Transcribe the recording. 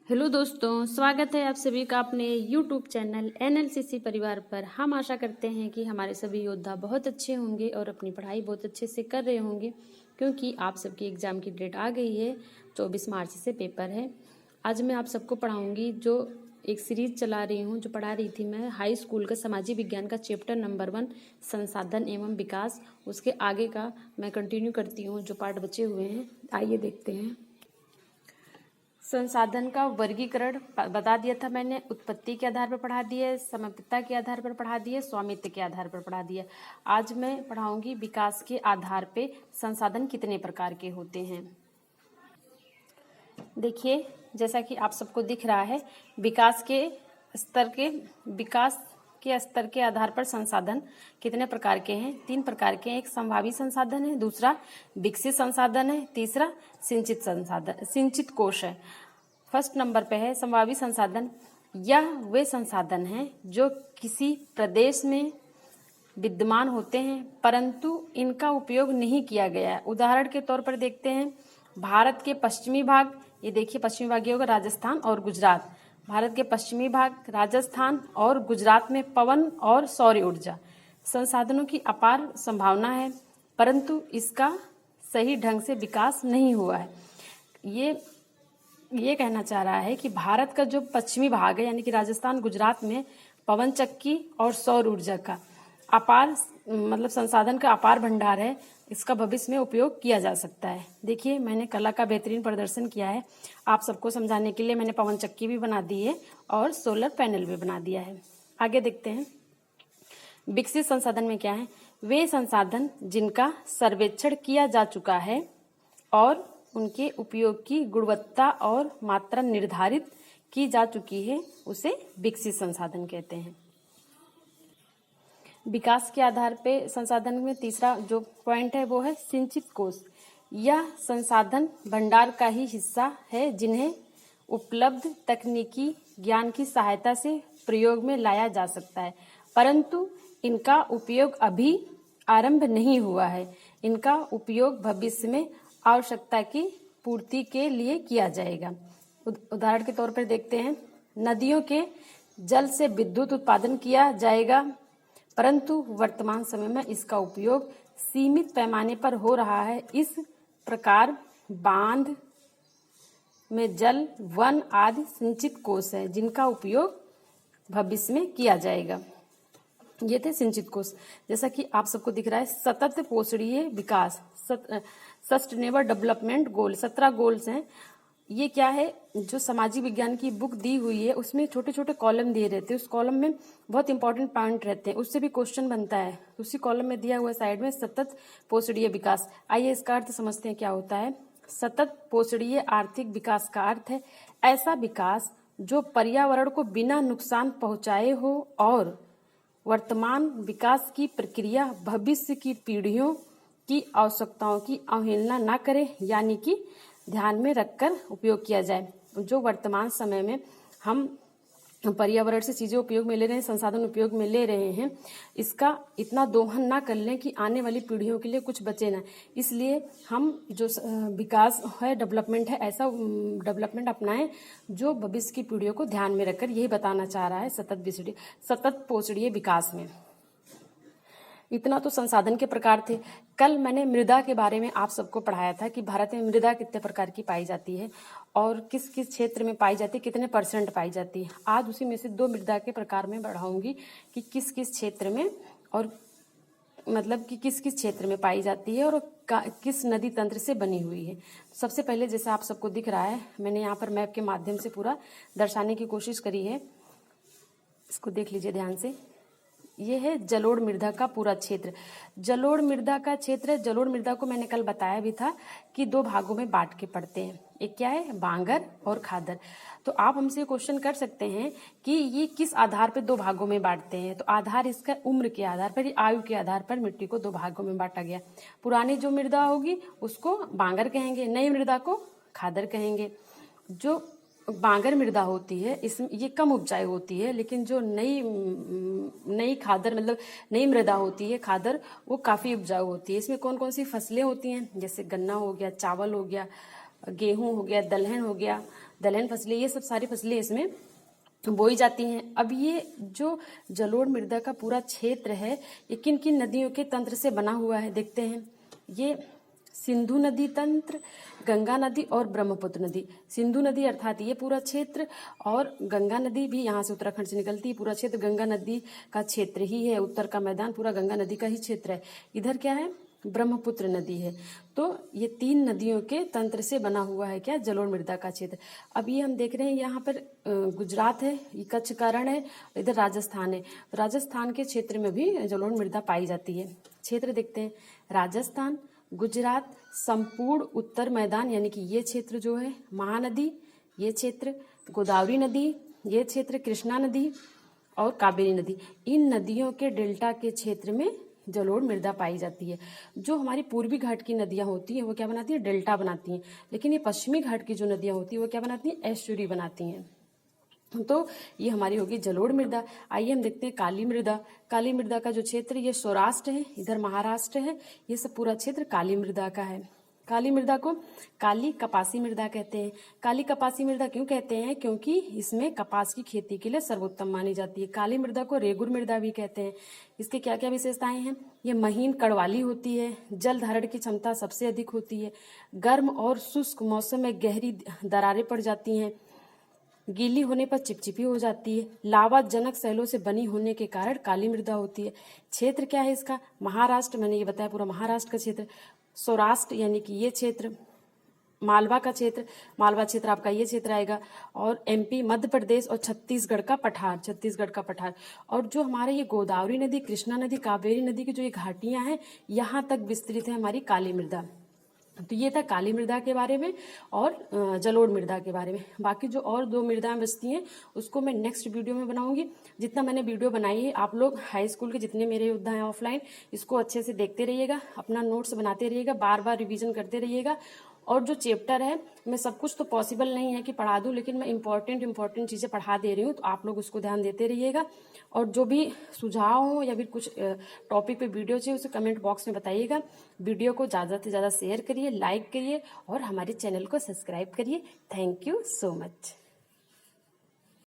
Hello दोस्तों, स्वागत है आप सभी का अपने YouTube चैनल NLCC परिवार पर। हम आशा करते हैं कि हमारे सभी योद्धा बहुत अच्छे होंगे और अपनी पढ़ाई बहुत अच्छे से कर रहे होंगे, क्योंकि आप सबकी एग्ज़ाम की डेट आ गई है। 24 मार्च से पेपर है। आज मैं आप सबको पढ़ाऊँगी जो एक सीरीज़ चला रही हूँ, जो पढ़ा रही थी मैं हाई स्कूल का सामाजिक विज्ञान का चैप्टर नंबर 1 संसाधन एवं विकास। उसके आगे का मैं कंटिन्यू करती हूँ, जो पार्ट बचे हुए हैं। आइए देखते हैं। संसाधन का वर्गीकरण बता दिया था मैंने, उत्पत्ति के आधार पर पढ़ा दिया, समपिता के आधार पर पढ़ा दिया, स्वामित्व के आधार पर पढ़ा दिया। आज मैं पढ़ाऊंगी विकास के आधार पे संसाधन कितने प्रकार के होते हैं। देखिए, जैसा कि आप सबको दिख रहा है, विकास के स्तर के आधार पर संसाधन कितने प्रकार के हैं। 3 प्रकार के हैं। एक संभावी संसाधन है, दूसरा विकसित संसाधन है, तीसरा सिंचित कोश है। फर्स्ट नंबर पे है संभावी संसाधन। यह वे संसाधन हैं जो किसी प्रदेश में विद्यमान होते हैं परंतु इनका उपयोग नहीं किया गया है। उदाहरण के तौर पर देखते हैं, भारत के पश्चिमी भाग, ये देखिए पश्चिमी भाग ये होगा राजस्थान और गुजरात। भारत के पश्चिमी भाग, राजस्थान और गुजरात में पवन और सौर ऊर्जा संसाधनों की अपार संभावना है, परंतु इसका सही ढंग से विकास नहीं हुआ है। ये कहना चाह रहा है कि भारत का जो पश्चिमी भाग है, यानी कि राजस्थान गुजरात में पवन चक्की और सौर ऊर्जा का अपार संसाधन का अपार भंडार है। इसका भविष्य में उपयोग किया जा सकता है। देखिए, मैंने कला का बेहतरीन प्रदर्शन किया है। आप सबको समझाने के लिए मैंने पवन चक्की भी बना दी है और सोलर पैनल भी बना दिया है। आगे देखते हैं, विकसित संसाधन में क्या है। वे संसाधन जिनका सर्वेक्षण किया जा चुका है और उनके उपयोग की गुणवत्ता और मात्रा निर्धारित की जा चुकी है, उसे विकसित संसाधन कहते हैं। विकास के आधार पे संसाधन में तीसरा जो पॉइंट है वो है सिंचित कोश। यह संसाधन भंडार का ही हिस्सा है जिन्हें उपलब्ध तकनीकी ज्ञान की सहायता से प्रयोग में लाया जा सकता है, परंतु इनका उपयोग अभी आरंभ नहीं हुआ है। इनका उपयोग भविष्य में आवश्यकता की पूर्ति के लिए किया जाएगा। उदाहरण के तौर पर देखते हैं, नदियों के जल से विद्युत उत्पादन किया जाएगा, परंतु वर्तमान समय में इसका उपयोग सीमित पैमाने पर हो रहा है। इस प्रकार बांध में जल, वन आदि सिंचित कोश है जिनका उपयोग भविष्य में किया जाएगा। ये थे सिंचित कोश। जैसा कि आप सबको दिख रहा है, सतत पोषणीय विकास, सस्टेनेबल डेवलपमेंट गोल, 17 गोल्स हैं। ये क्या है, जो सामाजिक विज्ञान की बुक दी हुई है उसमें छोटे छोटे कॉलम दिए रहते हैं। उस कॉलम में बहुत इंपॉर्टेंट पॉइंट रहते हैं, उससे भी क्वेश्चन बनता है। उसी कॉलम में दिया हुआ साइड में सतत पोषणीय विकास। आइए इसका अर्थ समझते हैं क्या होता है। सतत पोषणीय आर्थिक विकास का अर्थ है ऐसा विकास जो पर्यावरण को बिना नुकसान पहुंचाए हो और वर्तमान विकास की प्रक्रिया भविष्य की पीढ़ियों की आवश्यकताओं की अवहेलना न करे, यानी कि ध्यान में रखकर उपयोग किया जाए। जो वर्तमान समय में हम पर्यावरण से चीजें उपयोग में ले रहे हैं, संसाधन उपयोग में ले रहे हैं, इसका इतना दोहन ना कर लें कि आने वाली पीढ़ियों के लिए कुछ बचे ना। इसलिए हम जो विकास है, डेवलपमेंट है, ऐसा डेवलपमेंट अपनाएं जो भविष्य की पीढ़ियों को ध्यान में रखकर, यही बताना चाह रहा है सतत पोषणीय विकास में। इतना तो संसाधन के प्रकार थे। कल मैंने मृदा के बारे में आप सबको पढ़ाया था कि भारत में मृदा कितने प्रकार की पाई जाती है और किस किस क्षेत्र में पाई जाती है, कितने % पाई जाती है। आज उसी में से 2 मृदा के प्रकार में पढ़ाऊंगी कि किस किस क्षेत्र में और किस किस क्षेत्र में पाई जाती है और किस नदी तंत्र से बनी हुई है। सबसे पहले, जैसा आप सबको दिख रहा है, मैंने यहाँ पर मैप के माध्यम से पूरा दर्शाने की कोशिश करी है। इसको देख लीजिए ध्यान से। ये है जलोढ़ मृदा का पूरा क्षेत्र। जलोढ़ मृदा का क्षेत्र, जलोढ़ मृदा को मैंने कल बताया भी था कि 2 भागों में बांट के पढ़ते हैं। एक क्या है, बांगर और खादर। तो आप हमसे क्वेश्चन कर सकते हैं कि ये किस आधार पर 2 भागों में बांटते हैं। तो आधार इसका उम्र के आधार पर, आयु के आधार पर मिट्टी को 2 भागों में बांटा गया। पुरानी जो मृदा होगी उसको बांगर कहेंगे, नई मृदा को खादर कहेंगे। जो बांगर मृदा होती है इसमें ये कम उपजाऊ होती है, लेकिन जो नई खादर नई मृदा होती है खादर, वो काफी उपजाऊ होती है। इसमें कौन कौन सी फसलें होती हैं, जैसे गन्ना हो गया, चावल हो गया, गेहूं हो गया, दलहन हो गया, दलहन फसलें, ये सब सारी फसलें इसमें बोई जाती हैं। अब ये जो जलोढ़ मृदा का पूरा क्षेत्र है ये किन किन नदियों के तंत्र से बना हुआ है देखते हैं। ये सिंधु नदी तंत्र, गंगा नदी और ब्रह्मपुत्र नदी। सिंधु नदी अर्थात ये पूरा क्षेत्र, और गंगा नदी भी यहाँ से उत्तराखंड से निकलती है। पूरा क्षेत्र गंगा नदी का क्षेत्र ही है, उत्तर का मैदान पूरा गंगा नदी का ही क्षेत्र है। इधर क्या है, ब्रह्मपुत्र नदी है। तो ये 3 नदियों के तंत्र से बना हुआ है क्या, जलोढ़ मृदा का क्षेत्र। अब ये हम देख रहे हैं यहाँ पर गुजरात है, ये कच्छ का रण है, इधर राजस्थान है। राजस्थान के क्षेत्र में भी जलोढ़ मृदा पाई जाती है। क्षेत्र देखते हैं, राजस्थान, गुजरात, संपूर्ण उत्तर मैदान यानी कि ये क्षेत्र जो है, महानदी ये क्षेत्र, गोदावरी नदी ये क्षेत्र, कृष्णा नदी और कावेरी नदी, इन नदियों के डेल्टा के क्षेत्र में जलोढ़ मृदा पाई जाती है। जो हमारी पूर्वी घाट की नदियां होती हैं वो क्या बनाती हैं, डेल्टा बनाती हैं, लेकिन ये पश्चिमी घाट की जो नदियां होती हैं वो क्या बनाती हैं, एस्चुरी बनाती हैं। तो ये हमारी होगी जलोढ़ मृदा। आइए हम देखते हैं काली मृदा। काली मृदा का जो क्षेत्र, ये सौराष्ट्र है, इधर महाराष्ट्र है, ये सब पूरा क्षेत्र काली मृदा का है। काली मृदा को काली कपासी मृदा कहते हैं। काली कपासी मृदा क्यों कहते हैं, क्योंकि इसमें कपास की खेती के लिए सर्वोत्तम मानी जाती है। काली मृदा को रेगुर मृदा भी कहते हैं। इसके क्या क्या विशेषताएं हैं, ये महीन कड़वाली होती है, जल धारण की क्षमता सबसे अधिक होती है, गर्म और शुष्क मौसम में गहरी दरारें पड़ जाती हैं, गीली होने पर चिपचिपी हो जाती है, लावा जनक सैलों से बनी होने के कारण काली मृदा होती है। क्षेत्र क्या है इसका, महाराष्ट्र, मैंने ये बताया पूरा महाराष्ट्र का क्षेत्र, सौराष्ट्र यानी कि ये क्षेत्र, मालवा का क्षेत्र, मालवा क्षेत्र आपका ये क्षेत्र आएगा, और एमपी, मध्य प्रदेश और छत्तीसगढ़ का पठार, छत्तीसगढ़ का पठार। और जो हमारे ये गोदावरी नदी, कृष्णा नदी, कावेरी नदी की जो ये घाटियां हैं, यहाँ तक विस्तृत है हमारी काली मृदा। तो ये था काली मृदा के बारे में और जलोढ़ मृदा के बारे में। बाकी जो और 2 मृदाएं बचती हैं उसको मैं नेक्स्ट वीडियो में बनाऊंगी। जितना मैंने वीडियो बनाई है, आप लोग हाई स्कूल के जितने मेरे योद्धा हैं ऑफलाइन, इसको अच्छे से देखते रहिएगा, अपना नोट्स बनाते रहिएगा, बार बार रिवीजन करते रहिएगा। और जो चैप्टर है, मैं सब कुछ तो पॉसिबल नहीं है कि पढ़ा दूं, लेकिन मैं इंपॉर्टेंट चीज़ें पढ़ा दे रही हूँ, तो आप लोग उसको ध्यान देते रहिएगा। और जो भी सुझाव हो या फिर कुछ टॉपिक पे वीडियो चाहिए उसे कमेंट बॉक्स में बताइएगा। वीडियो को ज़्यादा से ज़्यादा शेयर करिए, लाइक करिए और हमारे चैनल को सब्सक्राइब करिए। Thank you so much.